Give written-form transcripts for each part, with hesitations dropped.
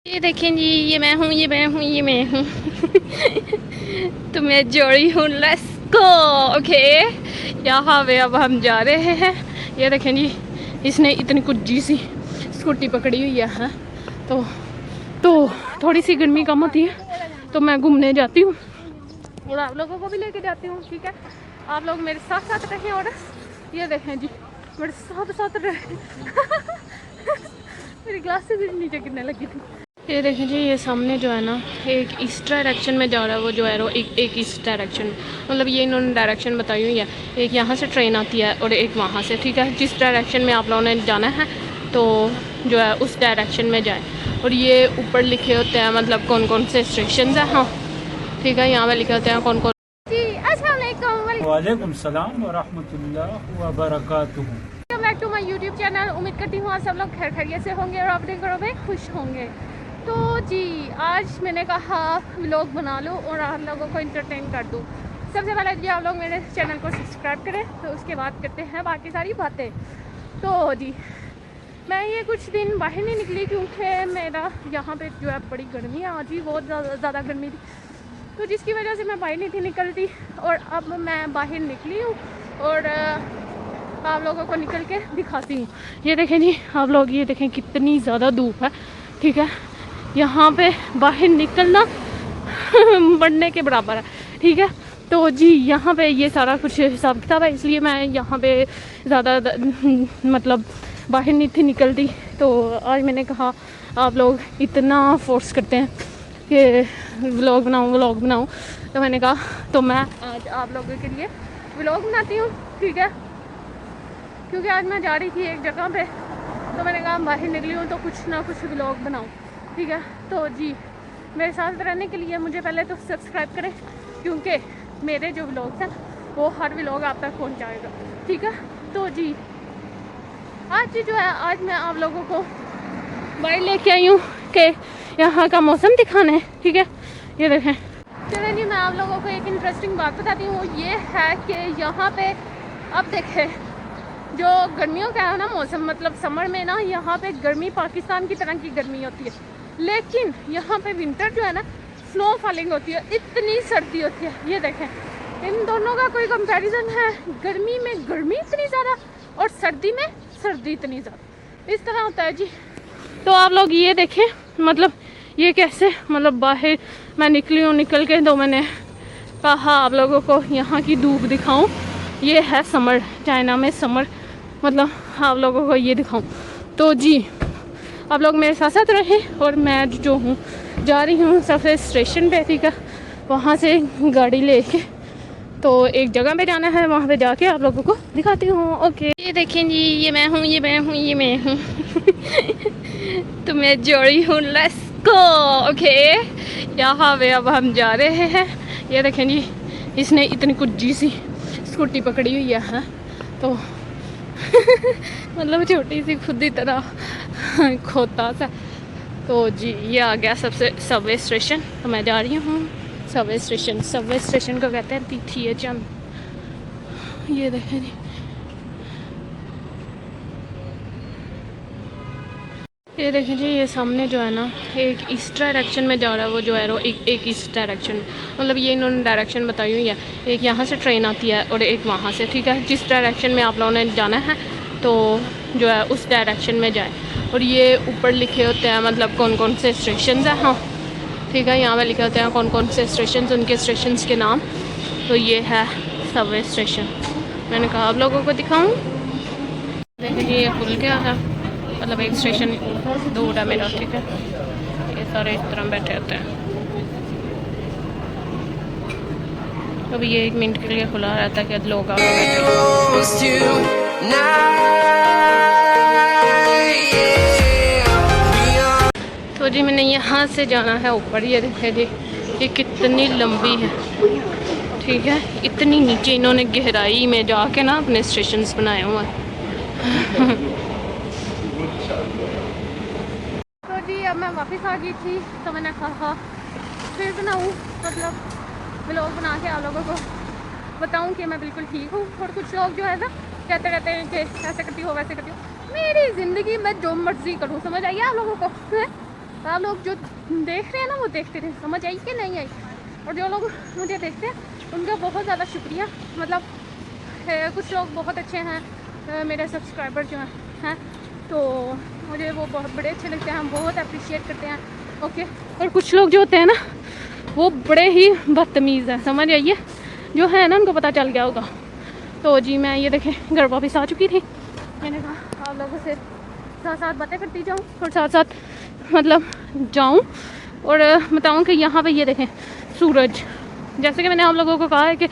ये देखें जी, ये मैं हूँ, ये मैं हूँ, ये मैं हूँ। तो मैं जोड़ी हूँ, लेट्स गो। ओके, यहाँ पे अब हम जा रहे हैं। ये देखें जी, इसने इतनी कुज्जी सी स्कूटी पकड़ी हुई है। हाँ? तो थोड़ी सी गर्मी कम होती है तो मैं घूमने जाती हूँ और आप लोगों को भी लेके जाती हूँ। ठीक है, आप लोग मेरे साथ साथ रहें। और ये देखें जी, मेरे साथ साथ रहे। मेरी ग्लासेस भी नीचे गिरने लगी थी। ये देखें जी, ये सामने जो है ना, एक इस डायरेक्शन में जा रहा है वो जो है, एक इस डायरेक्शन में, मतलब ये इन्होंने डायरेक्शन बताई हुई है। एक यहाँ से ट्रेन आती है और एक वहाँ से। ठीक है, जिस डायरेक्शन में आप लोगों ने जाना है तो जो है उस डायरेक्शन में जाएं। और ये ऊपर लिखे होते हैं मतलब कौन कौन से स्टेशन है। हाँ ठीक है, यहाँ पे लिखे होते हैं कौन कौन। जी अस्सलाम वालेकुम सलाम व रहमतुल्लाह व बरकातुहू। Welcome back to my YouTube channel. उम्मीद करती हूँ आज सब लोग खैर खैरियत से होंगे और अपने घरों में खुश होंगे। तो जी, आज मैंने कहा व्लॉग बना लूँ और आप लोगों को इंटरटेन कर दूँ। सबसे पहले जी, आप लोग मेरे चैनल को सब्सक्राइब करें, तो उसके बाद करते हैं बाकी सारी बातें। तो जी, मैं ये कुछ दिन बाहर नहीं निकली क्योंकि मेरा यहाँ पे जो है बड़ी गर्मी है। आज ही बहुत ज़्यादा गर्मी थी, तो जिसकी वजह से मैं बाहर नहीं थी निकलती। और अब मैं बाहर निकली हूँ और आप लोगों को निकल के दिखाती हूँ। ये देखें जी आप लोग, ये देखें कितनी ज़्यादा धूप है। ठीक है, यहाँ पे बाहर निकलना बढ़ने के बराबर है। ठीक है, तो जी यहाँ पे ये सारा कुछ हिसाब किताब है, इसलिए मैं यहाँ पे ज़्यादा मतलब बाहर नहीं थी निकलती। तो आज मैंने कहा आप लोग इतना फोर्स करते हैं कि व्लॉग बनाऊँ, तो मैंने कहा तो मैं आज आप लोगों के लिए व्लॉग बनाती हूँ। ठीक है, क्योंकि आज मैं जा रही थी एक जगह पे, तो मैंने कहा बाहर निकली हूँ तो कुछ ना कुछ व्लॉग बनाऊँ। ठीक है, तो जी मेरे साथ रहने के लिए मुझे पहले तो सब्सक्राइब करें, क्योंकि मेरे जो व्लॉग्स हैं वो हर व्लॉग आप तक पहुँच जाएगा। ठीक है, तो जी आज जो है, आज मैं आप लोगों को बाहर लेके आई हूँ कि यहाँ का मौसम दिखाना है। ठीक है, ये देखें। चलें जी, मैं आप लोगों को एक इंटरेस्टिंग बात बताती हूँ। ये है कि यहाँ पे अब देखें, जो गर्मियों का है ना मौसम, मतलब समर में ना यहाँ पे गर्मी पाकिस्तान की तरह की गर्मी होती है, लेकिन यहाँ पे विंटर जो है ना स्नो फॉलिंग होती है, इतनी सर्दी होती है। ये देखें, इन दोनों का कोई कंपैरिजन है? गर्मी में गर्मी इतनी ज़्यादा और सर्दी में सर्दी इतनी ज़्यादा, इस तरह होता है जी। तो आप लोग ये देखें, मतलब ये कैसे, मतलब बाहर मैं निकली हूँ, निकल के तो मैंने कहा आप लोगों को यहाँ की धूप दिखाऊं। ये है समर, चाइना में समर, मतलब आप लोगों को ये दिखाऊं। तो जी आप लोग मेरे साथ साथ रहें और मैं जो हूँ जा रही हूँ सबसे स्टेशन पे। ठीक है, वहाँ से गाड़ी लेके तो एक जगह पे जाना है, वहाँ पे जाके आप लोगों को दिखाती हूँ। ओके, ये देखें जी, ये मैं हूँ, ये मैं हूँ, ये मैं हूँ। तो मैं जोड़ी हूँ, लेट्स गो। ओके, यहाँ पे अब हम जा रहे हैं। ये देखें जी, इसने इतनी कुज्जी सी स्कूटी पकड़ी हुई है। हाँ? तो मतलब छोटी सी खुद ही तरह खोता सा। तो जी ये आ गया सबसे सबवे स्टेशन, तो मैं जा रही हूँ सबवे स्टेशन को कहते हैं तीथिए चंद। ये देखें जी, ये देखें जी, ये सामने जो है ना, एक इस डायरेक्शन में जा रहा है वो जो है, एक इस डायरेक्शन में, मतलब ये इन्होंने डायरेक्शन बताई हुई है। एक यहाँ से ट्रेन आती है और एक वहाँ से। ठीक है, जिस डायरेक्शन में आप लोगों ने जाना है तो जो है उस डायरेक्शन में जाएं। और ये ऊपर लिखे होते हैं मतलब कौन कौन से स्टेशन है। हाँ ठीक है, यहाँ पे लिखे होते हैं कौन कौन से स्टेशन, उनके स्टेशन के नाम। तो ये है सबवे स्टेशन, मैंने कहा आप लोगों को दिखाऊँ। देखिए जी, ये खुल गया है, मतलब एक स्टेशन दूर है मेरा। ठीक है, ये सारे इस तरह बैठे होते हैं। अभी ये 1 मिनट के लिए खुला रहता है कि लोग आगे बैठे। तो जी मैंने यहाँ से जाना है ऊपर। ये देखिए जी, ये कितनी लंबी है। ठीक है, इतनी नीचे इन्होंने गहराई में जाके ना अपने स्टेशन बनाए हुए हैं। तो जी अब मैं वापस आ गई थी, तो मैंने कहा फिर बनाऊँ, मतलब व्लॉग बना के आप लोगों को बताऊँ कि मैं बिल्कुल ठीक हूँ। और कुछ लोग जो है ना कहते रहते हैं कि ऐसे करती हो वैसे करती हो। मेरी ज़िंदगी में जो मर्जी करूँ, समझ आइए आप लोगों को है? आप लोग जो देख रहे हैं ना वो देखते रहे, समझ आई कि नहीं आई। और जो लोग मुझे देखते हैं उनका बहुत ज़्यादा शुक्रिया। मतलब कुछ लोग बहुत अच्छे हैं मेरे सब्सक्राइबर जो हैं, तो मुझे वो बहुत बड़े अच्छे लगते हैं, हम बहुत अप्रिशिएट करते हैं। ओके, और कुछ लोग जो होते हैं ना वो बड़े ही बदतमीज़ हैं, समझ आइए, जो है ना उनको पता चल गया होगा। तो जी मैं ये देखें घर वापस आ चुकी थी। मैंने कहा आप लोगों से साथ साथ बातें करती जाऊँ और साथ साथ मतलब जाऊँ और बताऊँ कि यहाँ पे ये देखें सूरज, जैसे कि मैंने आप लोगों को कहा है कि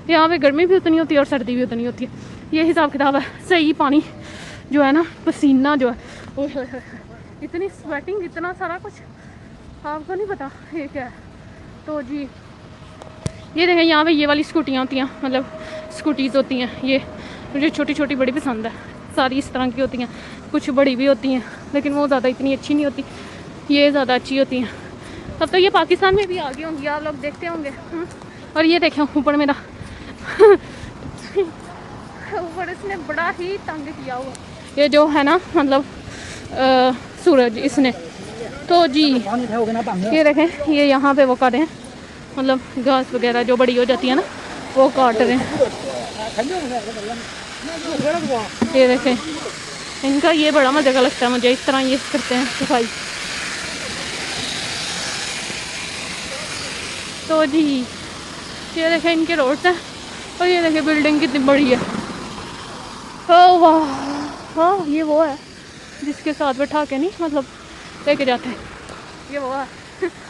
यहाँ पे गर्मी भी उतनी होती है और सर्दी भी उतनी होती है, ये हिसाब किताब है। सही पानी जो है ना, पसीना जो है, ओह इतनी स्वेटिंग, इतना सारा कुछ आपको नहीं पता ये क्या है। तो जी ये देखें यहाँ पे ये वाली स्कूटियाँ होती हैं, मतलब स्कूटीज़ होती हैं, ये मुझे छोटी छोटी बड़ी पसंद है, सारी इस तरह की होती हैं, कुछ बड़ी भी होती हैं लेकिन वो ज़्यादा इतनी अच्छी नहीं होती, ये ज़्यादा अच्छी होती हैं। अब तो ये पाकिस्तान में भी आ गई होंगी, आप लोग देखते होंगे। और ये देखें ऊपर मेरा ऊपर इसने बड़ा ही तंग किया हुआ, ये जो है ना मतलब सूरज इसने। तो जी ये देखें ये यहाँ पे वो काटे हैं, मतलब घास वगैरह जो बड़ी हो जाती है ना वो काट रहे हैं। ये देखें इनका ये बड़ा मज़े का लगता है मुझे, इस तरह ये करते हैं सफाई। तो जी ये देखें इनके रोड्स हैं और ये देखें बिल्डिंग कितनी बड़ी है। ओ वाह, हाँ ये वो है जिसके साथ बैठा के नहीं मतलब लेके जाते हैं, ये वो है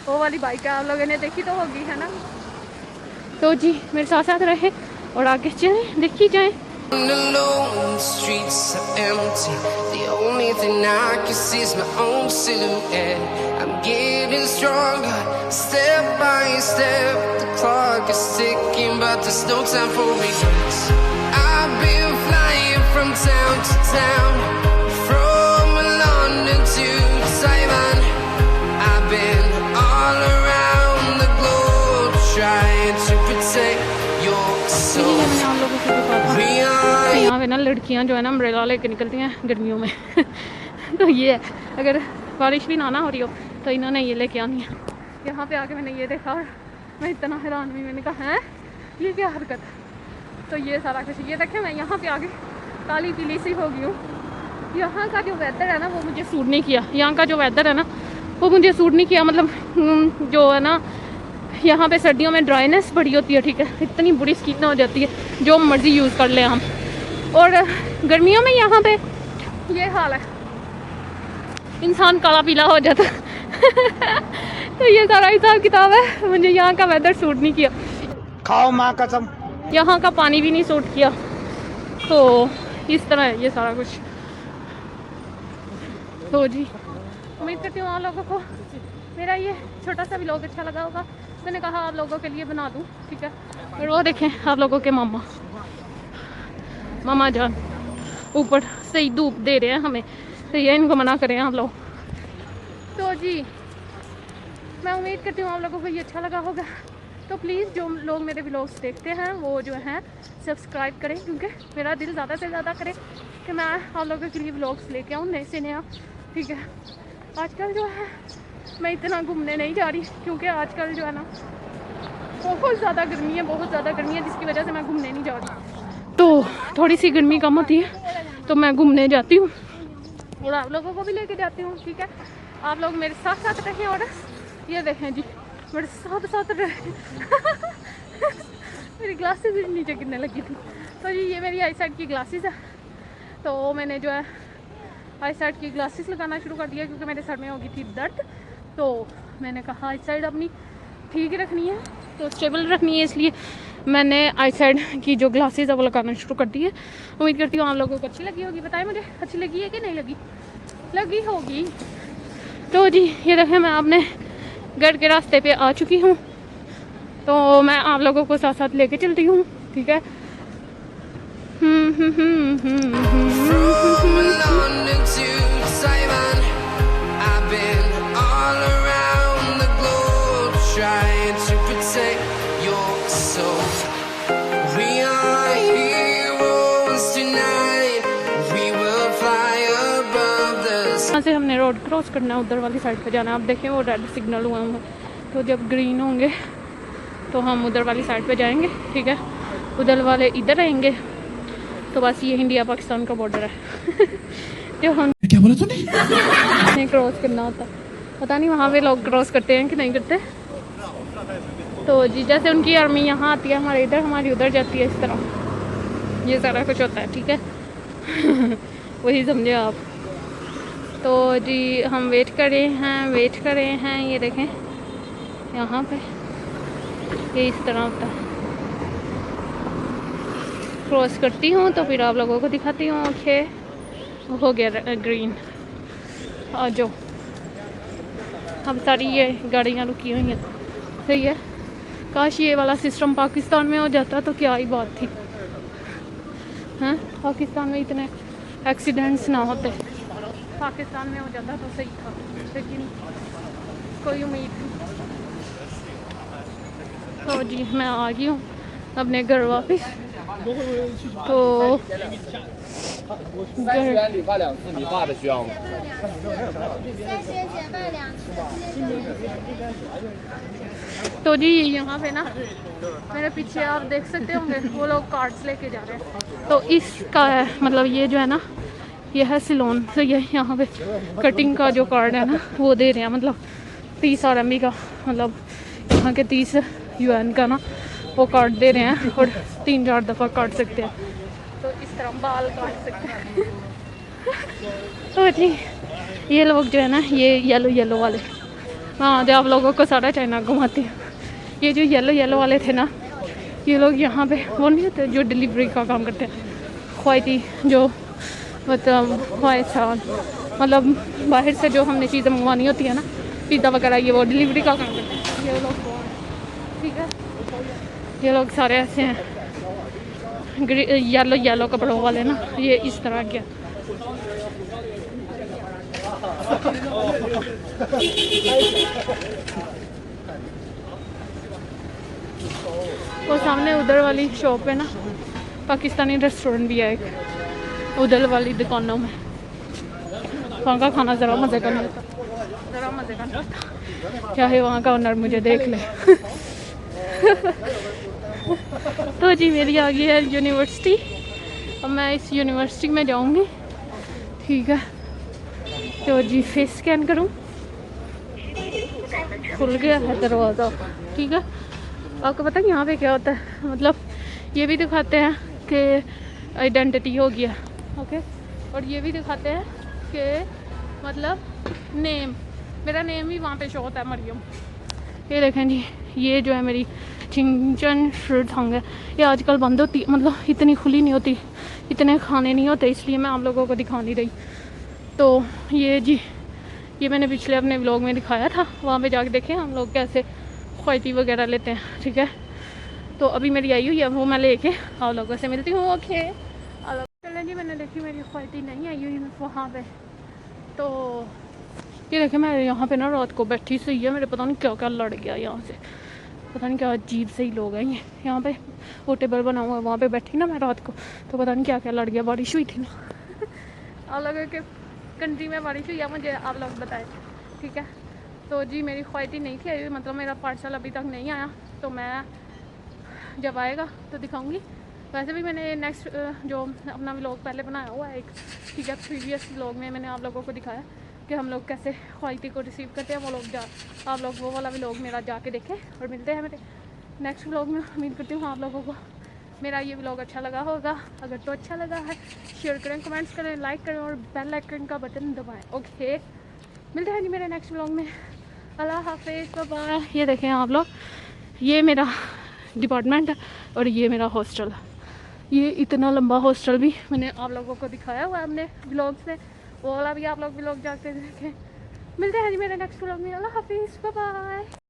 वो वाली बाइक है, आप लोगों ने देखी तो होगी, है ना। तो जी मेरे साथ साथ रहे और आगे चलें, देखी जाए। Alone, the streets are empty. The only thing I can see is my own silhouette. I'm getting stronger, step by step. The clock is ticking, but there's no time for regrets. I've been flying from town to town, from London to Taiwan. I've been all around the globe, trying to protect your soul. यहाँ पे ना लड़कियाँ जो है ना umbrella लेके निकलती हैं गर्मियों में तो ये है, अगर बारिश भी ना हो रही हो तो इन्होंने ये लेके आनी है। यहाँ पे आके मैंने ये देखा और मैं इतना हैरान हुई, मैंने कहा है ये क्या हरकत है। तो ये सारा कुछ ये देखें, मैं यहाँ पे आके काली पीली सी हो गई हूँ। यहाँ का जो वेदर है ना वो मुझे सूट नहीं किया, यहाँ का जो वेदर है ना वो मुझे सूट नहीं किया। मतलब जो है ना यहाँ पे सर्दियों में ड्राइनेस बड़ी होती है, ठीक है, इतनी बुरी स्किन हो जाती है जो मर्जी यूज़ कर ले हम, और गर्मियों में यहाँ पे ये हाल है, इंसान काला पीला हो जाता तो ये सारा हिसाब किताब है, मुझे यहाँ का वेदर सूट नहीं किया। खाओ माँ कसम। यहाँ का पानी भी नहीं सूट किया, तो इस तरह है ये सारा कुछ। तो जी उम्मीद करती हूँ आप लोगों को मेरा ये छोटा सा व्लॉग अच्छा लगा होगा। मैंने कहा आप लोगों के लिए बना दूँ, ठीक है। और वो देखें आप लोगों के मामा जान ऊपर सही धूप दे रहे हैं हमें, तो ये इनको मना करें आप लोग। तो जी मैं उम्मीद करती हूँ आप लोगों को ये अच्छा लगा होगा। तो प्लीज़ जो लोग मेरे व्लॉग्स देखते हैं वो जो हैं सब्सक्राइब करें, क्योंकि मेरा दिल ज़्यादा से ज़्यादा करे कि मैं आप लोगों के लिए व्लॉग्स लेके आऊँ नए से नया, ठीक है। आजकल जो है मैं इतना घूमने नहीं जा रही, क्योंकि आजकल जो है ना बहुत ज़्यादा गर्मी है, बहुत ज़्यादा गर्मी है, जिसकी वजह से मैं घूमने नहीं जा रही। तो थोड़ी सी गर्मी कम होती है तो मैं घूमने जाती हूँ और आप लोगों को भी लेके जाती हूँ, ठीक है। आप लोग मेरे साथ साथ रहें और ये देखें जी मेरे साथ साथ रहे मेरी ग्लासेस नीचे गिरने लगी थी। तो जी ये मेरी आई साइड की ग्लासेस है, तो मैंने जो है आई साइड की ग्लासेस लगाना शुरू कर दिया क्योंकि मेरे सर में हो गई थी दर्द। तो मैंने कहा आई साइड अपनी ठीक रखनी है, तो स्टेबल रखनी है, इसलिए मैंने आई साइड की जो ग्लासेस है वो लगाना शुरू कर दी है। उम्मीद करती हूँ आप लोगों को अच्छी लगी होगी, बताएं मुझे अच्छी लगी है कि नहीं लगी, लगी होगी। तो जी ये देखें मैं अपने घर के रास्ते पे आ चुकी हूँ, तो मैं आप लोगों को साथ साथ लेके चलती हूँ, ठीक है। से हमने रोड क्रॉस करना है, उधर वाली साइड पे जाना है। अब देखें वो रेड सिग्नल हुआ है, तो जब ग्रीन होंगे तो हम उधर वाली साइड पे जाएंगे, ठीक है। उधर वाले इधर रहेंगे, तो बस ये इंडिया पाकिस्तान का बॉर्डर है जो हम क्या बोला तूने? क्रॉस करना होता, पता नहीं वहाँ पे लोग क्रॉस करते हैं कि नहीं करते। तो जी जैसे उनकी आर्मी यहाँ आती है हमारे इधर, हमारी उधर जाती है, इस तरह ये सारा कुछ होता है, ठीक है वही समझे आप। तो जी हम वेट कर रहे हैं, ये देखें यहाँ पे ये इस तरह होता है। क्रॉस करती हूँ तो फिर आप लोगों को दिखाती हूँ। ओके हो गया ग्रीन, आ जाओ। अब सारी ये गाड़ियाँ रुकी हुई हैं, सही है। काश ये वाला सिस्टम पाकिस्तान में हो जाता तो क्या ही बात थी, हैं। पाकिस्तान में इतने एक्सीडेंट्स ना होते, पाकिस्तान में हो जाता तो सही था, लेकिन कोई उम्मीद नहीं। तो जी मैं आ गई हूँ अपने घर वापस। तो तो जी यहाँ पे ना मेरे पीछे आप देख सकते होंगे वो लोग कार्ड्स लेके जा रहे हैं। तो इसका है मतलब ये जो है ना, ये है सिलोन। तो ये यहाँ पे कटिंग का जो कार्ड है ना वो दे रहे हैं, मतलब 30 RMB का, मतलब यहाँ के 30 UN का ना वो कार्ड दे रहे हैं, और 3-4 दफ़ा काट सकते हैं। तो इस तरह बाल काट सकते हैं तो जी ये लोग जो है ना, ये येलो वाले, हाँ जो आप लोगों को सारा चाइना घुमाते हैं। ये जो येलो वाले थे ना, ये लोग यहाँ पे वो नहीं होते जो डिलीवरी का काम करते हैं, ख्वाइती जो मतलब ख्वाहिशान, मतलब बाहर से जो हमने चीज़ें मंगवानी होती है ना, पिज़्ज़ा वगैरह, ये वो डिलीवरी का काम करते हैं ये लोग, ठीक है। ये लोग सारे ऐसे हैं येलो कपड़ों वाले ना, ये इस तरह के। और सामने उधर वाली शॉप है ना, पाकिस्तानी रेस्टोरेंट भी है एक, उधर वाली दुकानों में। वहाँ का खाना ज़रा मज़े का नहीं होता, ज़रा मज़े का नहीं होता, क्या है वहाँ का ओनर मुझे देख ले तो जी मेरी आ गई है यूनिवर्सिटी। अब मैं इस यूनिवर्सिटी में जाऊंगी, ठीक है। तो जी फेस स्कैन करूं, खुल गया है दरवाज़ा, ठीक है। आपको पता है यहाँ पे क्या होता है, मतलब ये भी दिखाते हैं कि आइडेंटिटी हो गया, ओके, और ये भी दिखाते हैं कि मतलब नेम, मेरा नेम भी वहाँ पे शो होता है, मरियम। ये देखें जी, ये जो है मेरी चिंचन फ्रूट हंग है, ये आजकल बंद होती, मतलब इतनी खुली नहीं होती, इतने खाने नहीं होते, इसलिए मैं आप लोगों को दिखा नहीं रही। तो ये जी ये मैंने पिछले अपने व्लॉग में दिखाया था, वहाँ पे जाके देखें हम लोग कैसे ख्वाइती वगैरह लेते हैं, ठीक है। तो अभी मेरी आई हुई है, वो मैं लेके आप लोगों से मिलती हूँ, ओके। चलें जी, मैंने देखी मेरी ख्वाइती नहीं आई हुई वहाँ पर। तो ये देखें मैं यहाँ पे ना रात को बैठी सही है, मेरे पता नहीं क्या क्या लड़ गया यहाँ से, पता नहीं क्या अजीब से ही लोग हैं ये। यहाँ पे वो टेबल बना हुआ है, वहाँ पे बैठी ना मैं रात को, तो पता नहीं क्या क्या लड़ गया, बारिश हुई थी ना आप लोगों के कंट्री में बारिश हुई है, मुझे आप लोग बताएं, ठीक है। तो जी मेरी ख्वाहिश नहीं थी आई, मतलब मेरा पार्सल अभी तक नहीं आया, तो मैं जब आएगा तो दिखाऊँगी। वैसे भी मैंने नेक्स्ट जो अपना व्लॉग पहले बनाया हुआ है एक, ठीक है, प्रीवियस व्लॉग में मैंने आप लोगों को दिखाया कि हम लोग कैसे ख्वाहिशी को रिसीव करते हैं, वो लोग आप लोग वो वाला व्लॉग मेरा जाके देखें। और मिलते हैं मेरे नेक्स्ट व्लॉग में। उम्मीद करती हूँ आप लोगों को मेरा ये व्लॉग अच्छा लगा होगा। अगर तो अच्छा लगा है शेयर करें, कमेंट्स करें, लाइक करें और बेल आइकन का बटन दबाएं, ओके। मिलते हैं जी मेरे नेक्स्ट व्लॉग में। अल्लाह हाफिज़, बाय बाय। ये देखें आप लोग, ये मेरा डिपार्टमेंट है और ये मेरा हॉस्टल है। ये इतना लंबा हॉस्टल भी मैंने आप लोगों को दिखाया हुआ है अपने व्लॉग्स में, वो वाला भी आप लोग व्लॉग जाके देखें। मिलते हैं जी मेरे नेक्स्ट व्लॉग में। अल्लाह हाफिज़, बाय बाय।